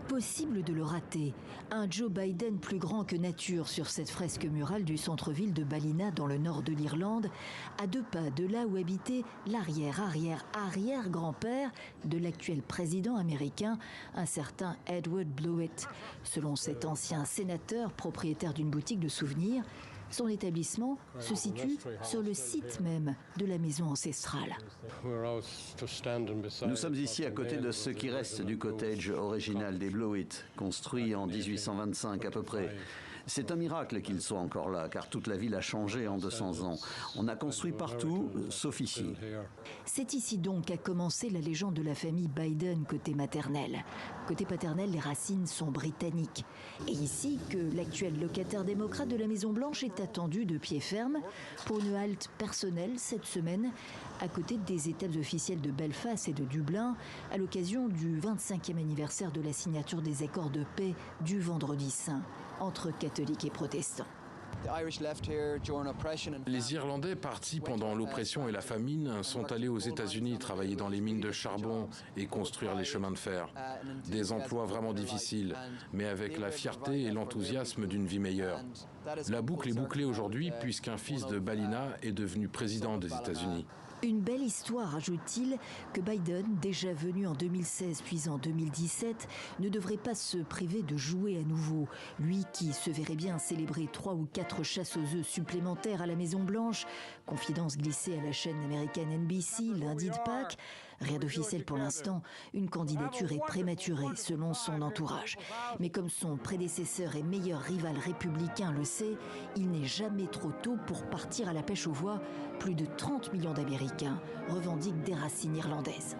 Impossible de le rater. Un Joe Biden plus grand que nature sur cette fresque murale du centre-ville de Ballina dans le nord de l'Irlande, à 2 pas de là où habitait l'arrière-arrière-arrière-grand-père de l'actuel président américain, un certain Edward Blewett. Selon cet ancien sénateur propriétaire d'une boutique de souvenirs, son établissement se situe sur le site même de la maison ancestrale. Nous sommes ici à côté de ce qui reste du cottage original des Blewett, construit en 1825 à peu près. C'est un miracle qu'il soit encore là, car toute la ville a changé en 200 ans. On a construit partout, sauf ici. C'est ici donc qu'a commencé la légende de la famille Biden côté maternel. Côté paternel, les racines sont britanniques. Et ici que l'actuel locataire démocrate de la Maison-Blanche est attendu de pied ferme pour une halte personnelle cette semaine à côté des étapes officielles de Belfast et de Dublin à l'occasion du 25e anniversaire de la signature des accords de paix du Vendredi Saint entre catholiques et protestants. Les Irlandais partis pendant l'oppression et la famine sont allés aux États-Unis travailler dans les mines de charbon et construire les chemins de fer. Des emplois vraiment difficiles, mais avec la fierté et l'enthousiasme d'une vie meilleure. La boucle est bouclée aujourd'hui puisqu'un fils de Ballina est devenu président des États-Unis. Une belle histoire, ajoute-t-il, que Biden, déjà venu en 2016 puis en 2017, ne devrait pas se priver de jouer à nouveau. Lui qui se verrait bien célébrer 3 ou 4 chasses aux œufs supplémentaires à la Maison-Blanche, confidence glissée à la chaîne américaine NBC lundi de Pâques. Rien d'officiel pour l'instant, une candidature est prématurée selon son entourage. Mais comme son prédécesseur et meilleur rival républicain le sait, il n'est jamais trop tôt pour partir à la pêche aux voix. Plus de 30 millions d'Américains revendiquent des racines irlandaises.